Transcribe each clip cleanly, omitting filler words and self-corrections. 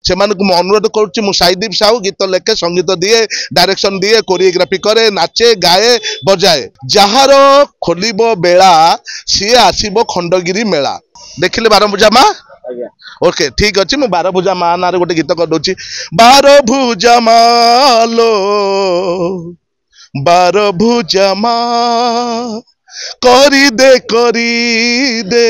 ସେମାନଙ୍କୁ ମୁଁ ଅନୁରୋଧ କରୁଛି ମୁଁ ସାଇଦୀପ ସାହୁ ଗୀତ ଲେଖେ ସଂଗୀତ ଦିଏ डायरेक्शन दिए कोरियोग्राफी करे नाचे गाए बजाए जार खोलिबो बेला सी आसीबो खंडगिरी मेला देखिले बारभुजा माँ ओके ठीक अच्छे मुझे बारभुजा माँ ना गोटे गीत कर दूची बारभुजा मालो बारभुजा माँ करी दे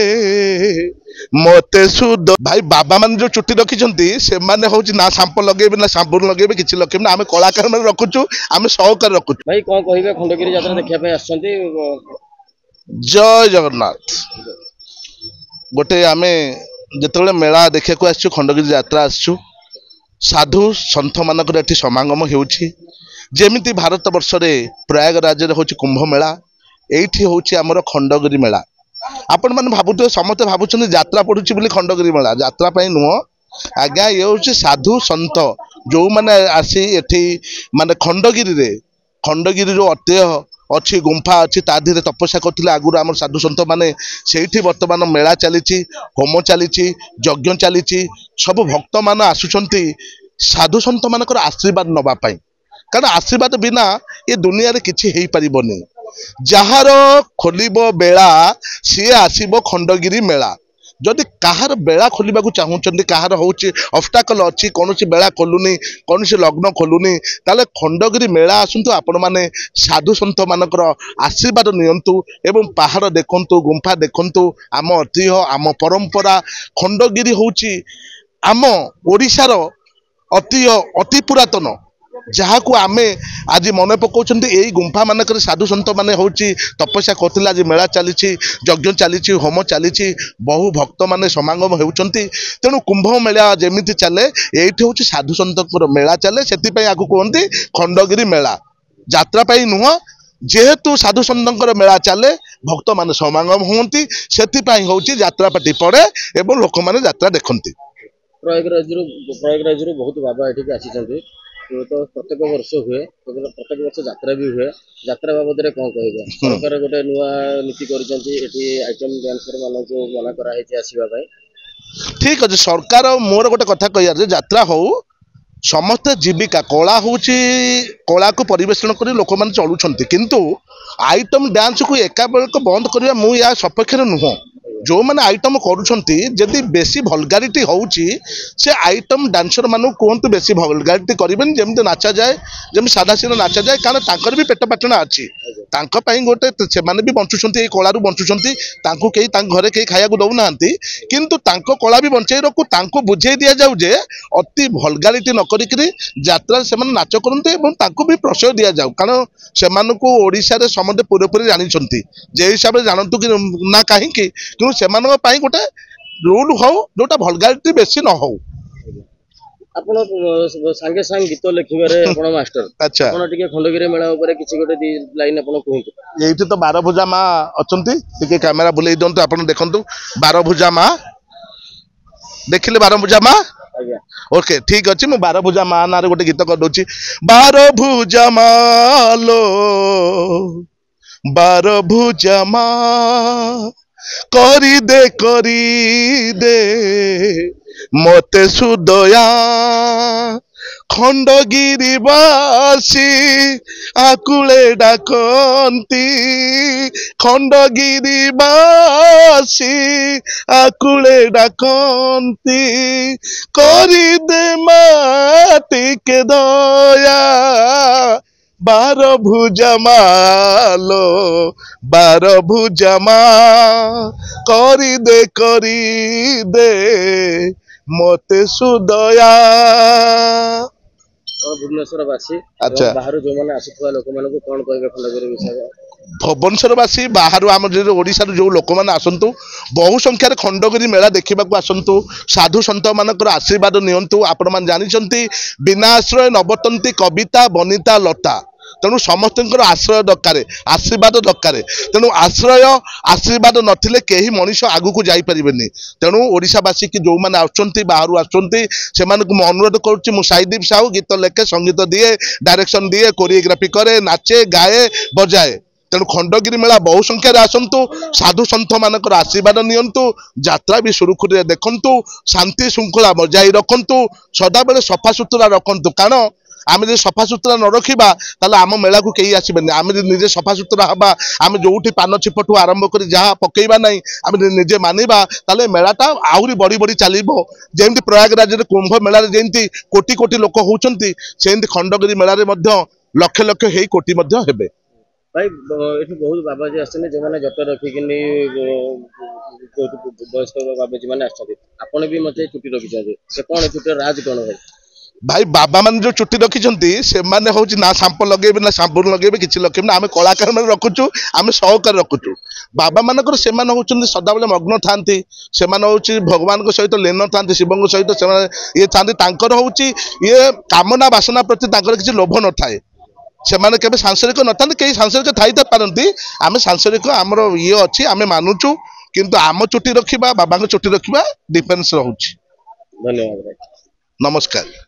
मते सुद भाई बाबा मान जो चुट्टी रखी से माने हूँ ना सांप लगे ना साबुन लगे किसी लगे ना आम कलाकार मैंने रखुचु आम सहकार रखुचु भाई कौन कहे खंडगिरी यात्रा देखा आसछंती जय जगन्नाथ गोटे आम जिते मेला देखा आसु खंडगिरी यात्रा आसु साधु सन्थ मानकर एठी समागम होउछि जेमिति भारत वर्ष रे प्रयागराज रे होछि कुंभ मेला एठी होछि हमर खंडगिरी मेला आपण माने भाबुते समस्त भाबुछन यात्रा पडुछि बोली खंडगिरी मेला यात्रा पई नुह आज्ञा ये होछि साधु सन्थ जो माने आसी एठी माने खंडगिरी रो अत्यह अच्छी गुंफा अच्छी ता धीरे तपस्या करथिले आगुर हमर साधु सन्थ माने सेठी वर्तमान मेला चलीछि होम चलीछि यज्ञ चलीछि सब भक्त मान आसुछंती साधु सन्थ मानकर आशीर्वाद नबा पाई कारण आशीर्वाद बिना ये दुनिया रे किछि हेई परिबनी जार खोलिबो बेला सी आसीबो खंडगिरी मेला जदि कहार बेला खोलिबा को चाहूचंदी कहार होची ऑब्स्टैकल अछि कोनोसी बेला खोलुनी कोनोसी लग्न खोलुनी ताले खंडगिरी मेला आसंतु आपण माने साधु सन्थ मानकर आशीर्वाद नियंतु एवं पहाड़ देखंतु गुंफा देखंतु आम ऐतिह्य आम परंपरा खंडगिरी होची आम ओडिशार अति पुरातन जहाँ को आमे आज मन पकाउछंती एई गुंफा मानकर साधु सन्थ माने होची तपस्या करथिला आज मेला चलीछि यज्ञ चलीछि होम चलीछि बहु भक्त माने समागम हेउछंती तेणु कुंभ मेला जेमिति चले एठी होची साधु सन्थकर मेला चले सेति पई आगु कोहंती खंडगिरी मेला यात्रा पई नुह जेहेतु साधु सन्थकर मेला चले भक्त माने समागम होंती सेति पई होची यात्रा पाटी पड़े एवं लोक माने यात्रा देखंती प्रयागराज बहुत बाबा एठी आसी तो प्रत्येक वर्ष हुए प्रत्येक वर्ष यात्रा भी हुए यात्रा बाबद में कौन कह सरकार गोटे नुआ नीति करी आइटम डांसर मान मना कराई ठीक अच्छे सरकार मोर गोटे कथा कह यात्रा हो समस्त जीविका कला हूँ कला को परिवेषण कर लोक मैंने चलुंट किंतु आइटम डांस को एका बेलक बंद करवा मुझे सपक्ष नुह जो मैंने आइटम करुँच जदि बेसी भलगारिटी होउची से आइटम डांसर मानू कहतु बेसी भलगारिटी करें जमी नाचा जाए जमी सादा सीधा नाचा जाए कारण तांकर भी पेट पाटना अच्छी गोटे से भी बंचुंट कलू बंचुंट कई घरे कई खाया दौना किंतु कला भी बंचाई रखू बुझे दि जाऊे अति भलगारिटी न करी यात्रा से नाच करते भी प्रश्रय दि जाऊ कारण से ओडिशा रे समस्त पूरेपूरी जानते जे हिसाब से जानतु कि ना कहीं से गोटे रूल हो जोटा भलगारिटी बेसी न हो आपण सांगे सांग गीत लिखिबारे आपण मास्टर अच्छा आपण टिके खंडगिरी मेला ऊपर किछि गोटे दी लाइन आपण कहंतु एठी तो बारभुजा माँ अछंती टिके कैमरा बुलेई दंतु आपण देखंतु बारभुजा माँ देखिले बारभुजा माँ ओके ठीक अच्छे मुझे बारभुजा माँ ना गोटे गीत कर दूची बारभुजा मालो बारभुजा माँ करी दे मते सुदया खंडगिरी बासी आकुले डाकंती खंडगिरी बासी आकुले डाकंती करी दे माटी के दया बारभुजा मालो बारभुजा माँ करी दे मते सुदया भुवनेश्वरवासी अच्छा बाहर जो माने आसुवा लोक मानको कोन कहबे खंडगिरी विषय भुवनेश्वरवासी बाहर आम ओडिशा जो लोक मैंने आसतु बहु संख्यार खंडगिरी मेला देखा आसतु साधु सन्थ मानकर आशीर्वाद नियंतु आपण मैंने जानते बिना आश्रय नवतंती कविता बनिता लता तेणु समस्त आश्रय दरकार आशीर्वाद दरकार तेणु आश्रय आशीर्वाद नथिले केही मनीष आगु को जाई परिबेनी तेणु ओडिशावासी की जो माने आछंती बाहरु आछंती सेमानकु म अनुरोध करूची मु साइदीप साहू गीत लेखे संगीत दिए डायरेक्शन दिए कोरियोग्राफी करे नाचे गाए बजाए तेणु खंडगिरी मेला बहु संख्यार आसतु साधु सन्थ मानकर आशीर्वाद नियंतु यात्रा भी सुरुखुरी देखंतु शांति श्रृंखला बजाई रखंतु सदा बेले सफा सुतरा रखंतु कारण आम जो सफा सुतरा न रखा ताले आम मेला को कहीं आसबेनि आम निजे सफा सुतरा हवा आम जो पान छिपठू आरंभ कर जहाँ पकेबा नहीं आम निजे मानिबा ताले मेलाटा आहरी बढ़ी बढ़ी चलो जमी प्रयागराज कुंभ मेला जमी कोटी कोटी लोक होती सेमती खंडगिरी मेला लक्ष लक्ष हे कोटी हेबे भाई ये बहुत बाबाजी आसने जो मैंने जट रखिकी वयस्क बाबाजी मैंने आपड़ भी मत छुट्टी रखिंट कौन छुट्टी राज कौन भाई भाई बाबा मान जो छुट्टी रखी हूँ ना सांप लगे ना साबुन लगे किसी लगे आम कलाकार मैंने रखुचु आम सहकार रखुचु बाबा मानक से सदाबले मग्न था से भगवान सहित लीन था शिव सहित ये था ये कामना बासना प्रति किसी लोभ न थाए से केवल सांसारिक न था कई सांसारिक थी पारती आम सांसारिक आमर ये अच्छी आम मानुचु किंतु आम चुट्टी रखा बाबा चुट्टी रखा डिफेन्स रोचे धन्यवाद नमस्कार।